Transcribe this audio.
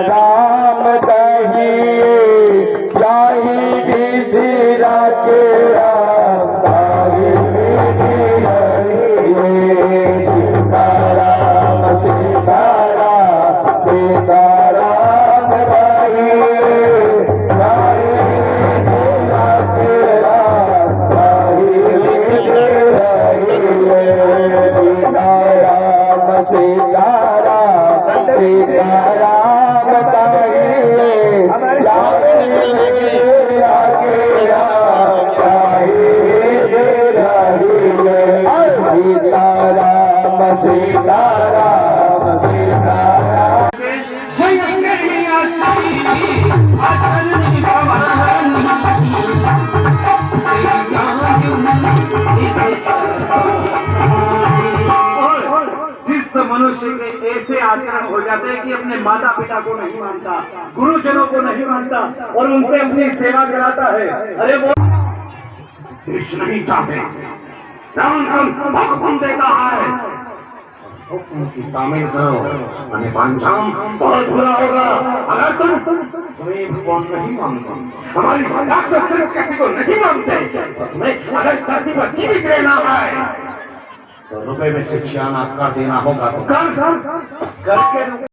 राम कहिए जाहि विधि राखे सीताराम सीताराम सीताराम मनुष्य के ऐसे आचरण हो जाते हैं कि अपने माता पिता को नहीं मानता, गुरुजनों को नहीं मानता और उनसे अपनी सेवा कराता है। अरे वो देश नहीं चाहते, हुक्म देता है उनकी तामील करो, अंजाम बहुत बुरा होगा अगर तुम्हें भगवान नहीं मानते, हमारी राक्षस शक्ति को नहीं मानते, तो तुम्हें अगर इस धरती पर जीवित रहना है तो रुपए में से छियाना कर देना होगा तो कर